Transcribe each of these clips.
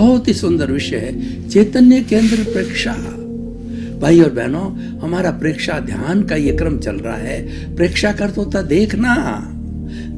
बहुत ही सुंदर विषय है, चैतन्य केंद्र प्रेक्षा। भाई और बहनों, हमारा प्रेक्षा ध्यान का ये क्रम चल रहा है। प्रेक्षा का अर्थ होता देखना,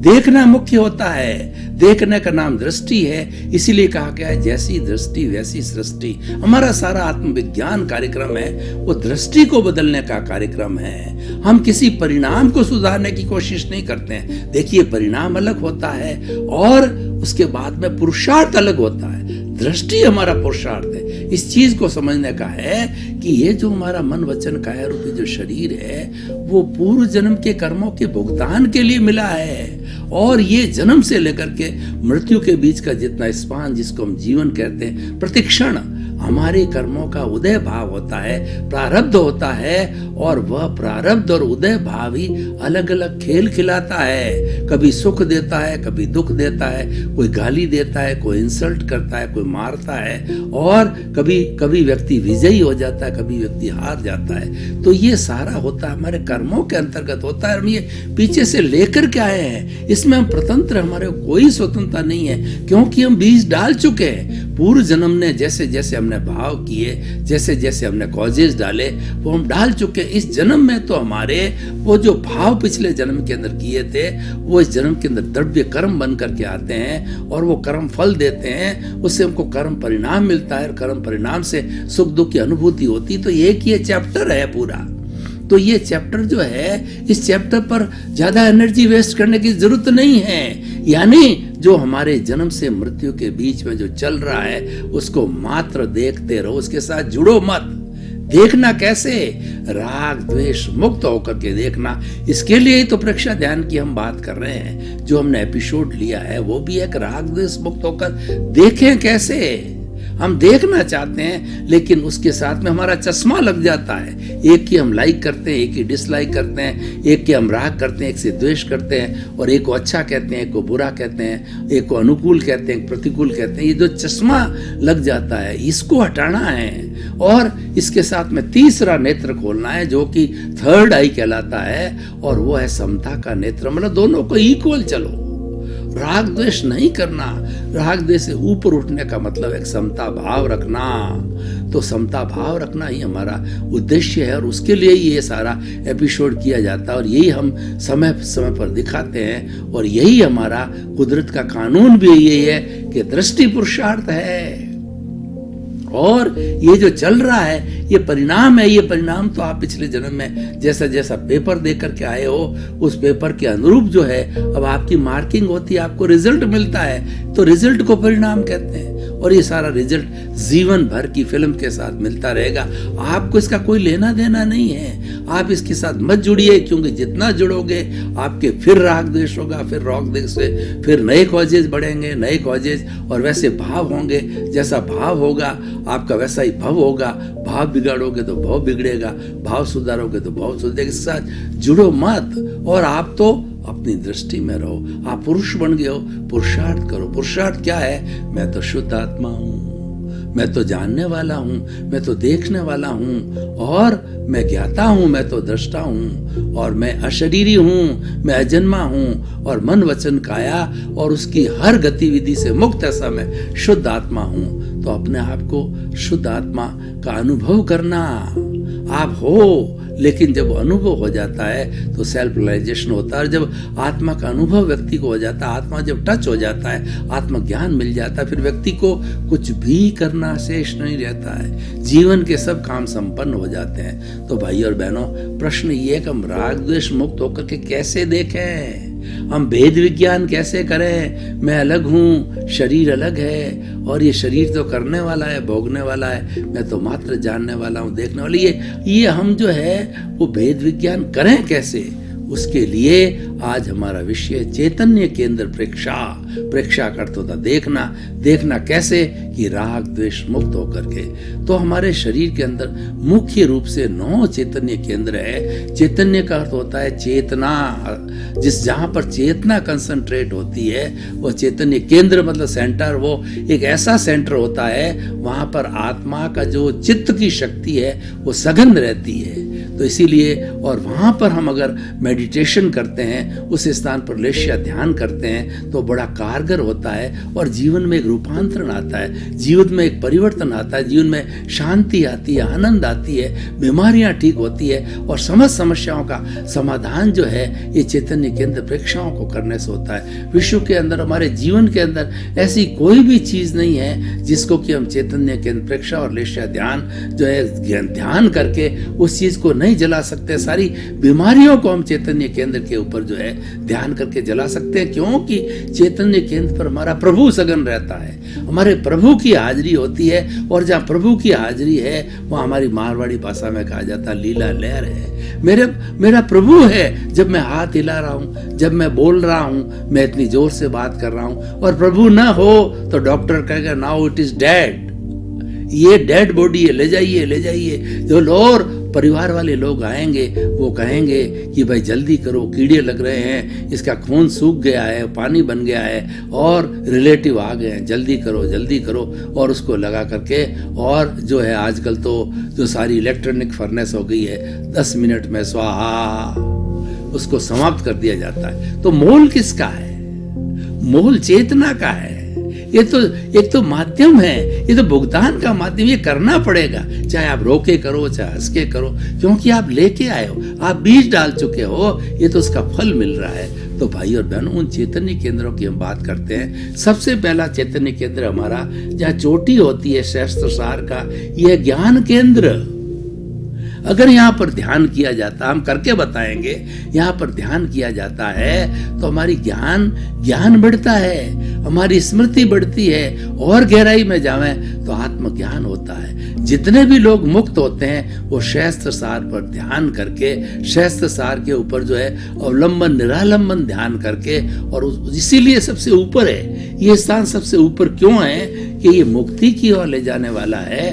देखना मुख्य होता है। देखने का नाम दृष्टि है, इसीलिए कहा गया है जैसी दृष्टि वैसी सृष्टि। हमारा सारा आत्मविज्ञान कार्यक्रम है वो दृष्टि को बदलने का कार्यक्रम है। हम किसी परिणाम को सुधारने की कोशिश नहीं करते हैं। देखिए, परिणाम अलग होता है और उसके बाद में पुरुषार्थ अलग होता है। दृष्टि हमारा पुरुषार्थ है। इस चीज को समझने का है कि ये जो हमारा मन वचन काया रूपी जो शरीर है वो पूर्व जन्म के कर्मों के भुगतान के लिए मिला है। और ये जन्म से लेकर के मृत्यु के बीच का जितना स्पान, जिसको हम जीवन कहते हैं, प्रतिक्षण हमारे कर्मों का उदय भाव होता है, प्रारब्ध होता है। और वह प्रारब्ध और उदय भाव ही अलग अलग खेल खिलाता है। कभी सुख देता है, कभी दुख देता है, कोई गाली देता है, कोई इंसल्ट करता है, कोई मारता है, और कभी कभी व्यक्ति विजयी हो जाता है, कभी व्यक्ति हार जाता है। तो ये सारा होता है हमारे कर्मों के अंतर्गत होता है। हम ये पीछे से लेकर के आए हैं, इसमें हम स्वतंत्र, हमारे कोई स्वतंत्रता नहीं है, क्योंकि हम बीज डाल चुके हैं। पूर्व जन्म ने जैसे जैसे हमने भाव किए, जैसे जैसे हमने कॉजेज डाले, वो हम डाल चुके हैं। इस जन्म में तो हमारे वो जो भाव पिछले जन्म के अंदर किए थे वो इस जन्म के अंदर द्रव्य कर्म बन करके आते हैं और वो कर्म फल देते हैं। उससे हमको कर्म परिणाम मिलता है और कर्म परिणाम से सुख दुख की अनुभूति होती है। तो एक ये चैप्टर है पूरा। तो ये चैप्टर जो है, इस चैप्टर पर ज्यादा एनर्जी वेस्ट करने की जरूरत नहीं है। यानी जो हमारे जन्म से मृत्यु के बीच में जो चल रहा है उसको मात्र देखते रहो, उसके साथ जुड़ो मत। देखना कैसे? राग द्वेष मुक्त होकर के देखना। इसके लिए ही तो प्रेक्षा ध्यान की हम बात कर रहे हैं। जो हमने एपिसोड लिया है वो भी एक राग द्वेष मुक्त होकर देखें कैसे। हम देखना चाहते हैं लेकिन उसके साथ में हमारा चश्मा लग जाता है। एक की हम लाइक करते हैं, एक की डिसलाइक करते हैं, एक के हम राग करते हैं, एक से द्वेष करते हैं, और एक को अच्छा कहते हैं, एक को बुरा कहते हैं, एक को अनुकूल कहते हैं, प्रतिकूल कहते हैं। ये जो चश्मा लग जाता है इसको हटाना है और इसके साथ में तीसरा नेत्र खोलना है जो कि थर्ड आई कहलाता है, और वो है समता का नेत्र। मतलब दोनों को इक्वल चलो, राग द्वेष नहीं करना। राग द्वेष से ऊपर उठने का मतलब एक समता भाव रखना। तो समता भाव रखना ही हमारा उद्देश्य है और उसके लिए ही ये सारा एपिसोड किया जाता है और यही हम समय समय पर दिखाते हैं। और यही हमारा कुदरत का कानून भी यही है कि दृष्टि पुरुषार्थ है। और ये जो चल रहा है ये परिणाम है। ये परिणाम तो आप पिछले जन्म में जैसा जैसा पेपर दे करके आए हो उस पेपर के अनुरूप जो है अब आपकी मार्किंग होती है, आपको रिजल्ट मिलता है, तो रिजल्ट को परिणाम कहते हैं। और ये सारा रिजल्ट जीवन भर की फिल्म के साथ मिलता रहेगा। आपको इसका कोई लेना देना नहीं है। आप इसके साथ मत जुड़िए, क्योंकि जितना जुड़ोगे आपके फिर राग द्वेष होगा, फिर राग द्वेष से फिर नए कॉजेज बढ़ेंगे, नए कॉजेज, और वैसे भाव होंगे। जैसा भाव होगा आपका वैसा ही भव होगा। भाव बिगाड़ोगे तो भाव बिगड़ेगा, भाव सुधारोगे तो भाव सुधरेगा। इसके साथ जुड़ो मत और आप तो अपनी दृष्टि में रहो। आप पुरुष बन गए हो, पुरुषार्थ करो। पुरुषार्थ क्या है? मैं तो शुद्ध आत्मा हूँ, मैं तो जानने वाला हूँ, मैं तो देखने वाला हूँ, और मैं ज्ञाता हूँ, मैं तो दृष्टा हूँ, और मैं अशरीरी हूँ, मैं अजन्मा हूँ, और मन वचन काया और उसकी हर गतिविधि से मुक्त ऐसा मैं शुद्ध आत्मा हूँ। तो अपने आप को शुद्ध आत्मा का अनुभव करना। आप हो, लेकिन जब अनुभव हो जाता है तो सेल्फ रियलाइजेशन होता है। और जब आत्मा का अनुभव व्यक्ति को हो जाता है, आत्मा जब टच हो जाता है, आत्म ज्ञान मिल जाता है, फिर व्यक्ति को कुछ भी करना शेष नहीं रहता है। जीवन के सब काम संपन्न हो जाते हैं। तो भाई और बहनों, प्रश्न ये है कि हम राग द्वेष मुक्त होकर के कैसे देखें, हम भेद विज्ञान कैसे करें। मैं अलग हूँ, शरीर अलग है, और ये शरीर तो करने वाला है, भोगने वाला है, मैं तो मात्र जानने वाला हूँ, देखने वाला। ये हम जो है वो भेद विज्ञान करें कैसे? उसके लिए आज हमारा विषय चैतन्य केंद्र प्रेक्षा। प्रेक्षा का अर्थ होता देखना। देखना कैसे? कि राग द्वेष मुक्त होकर के। तो हमारे शरीर के अंदर मुख्य रूप से 9 चैतन्य केंद्र है। चैतन्य का अर्थ होता है चेतना। जहां पर चेतना कंसंट्रेट होती है वो चैतन्य केंद्र मतलब सेंटर। वो एक ऐसा सेंटर होता है वहां पर आत्मा का जो चित्त की शक्ति है वो सघन रहती है। तो इसीलिए, और वहाँ पर हम अगर मेडिटेशन करते हैं, उस स्थान पर लेश्या ध्यान करते हैं तो बड़ा कारगर होता है और जीवन में एक रूपांतरण आता है, जीवन में एक परिवर्तन आता है, जीवन में शांति आती है, आनंद आती है, बीमारियाँ ठीक होती है और समस्त समस्याओं का समाधान जो है ये चैतन्य केंद्र प्रेक्षाओं को करने से होता है। विश्व के अंदर, हमारे जीवन के अंदर ऐसी कोई भी चीज़ नहीं है जिसको कि हम चैतन्य केंद्र प्रेक्षा और लेश्या ध्यान जो है ध्यान करके उस चीज़ को नहीं जला सकते। सारी बीमारियों को हम चैतन्य केंद्र के ऊपर जो है ध्यान करके जला सकते हैं, क्योंकि चैतन्य केंद्र पर हमारा प्रभु सघन रहता है, हमारे प्रभु की हाजिरी होती है और जहाँ प्रभु की हाजिरी है वहाँ हमारी मारवाड़ी भाषा में कहा जाता लीला लहर है। मेरा प्रभु है। जब मैं हाथ हिला रहा हूँ, जब मैं बोल रहा हूँ, मैं इतनी जोर से बात कर रहा हूँ और प्रभु ना हो तो डॉक्टर कहेगा नाउ इट इज डेड, ये डेड बॉडी है, ले जाइए ले जाइए। जो और परिवार वाले लोग आएंगे वो कहेंगे कि भाई जल्दी करो, कीड़े लग रहे हैं, इसका खून सूख गया है, पानी बन गया है और रिलेटिव आ गए हैं, जल्दी करो और उसको लगा करके, और जो है आजकल तो जो सारी इलेक्ट्रॉनिक फर्नेस हो गई है, 10 मिनट में स्वाहा उसको समाप्त कर दिया जाता है। तो मोल किसका है? मोल चेतना का है। ये तो एक तो माध्यम है, ये तो भुगतान का माध्यम, ये करना पड़ेगा, चाहे आप रोके करो चाहे हंस के करो, क्योंकि आप लेके आए हो, आप बीज डाल चुके हो, ये तो उसका फल मिल रहा है। तो भाई और बहनों, उन चैतन्य केंद्रों की हम बात करते हैं। सबसे पहला चैतन्य केंद्र हमारा जहाँ चोटी होती है शास्त्र सार का, यह ज्ञान केंद्र। अगर यहाँ पर ध्यान किया जाता, हम करके बताएंगे, यहाँ पर ध्यान किया जाता है तो हमारी ज्ञान बढ़ता है, हमारी स्मृति बढ़ती है और गहराई में जावे तो आत्मज्ञान होता है। जितने भी लोग मुक्त होते हैं वो शास्त्र सार पर ध्यान करके, शास्त्र सार के ऊपर जो है अवलंबन निरालंबन ध्यान करके, और इसीलिए सबसे ऊपर है ये स्थान। सबसे ऊपर क्यों है? कि ये मुक्ति की ओर ले जाने वाला है।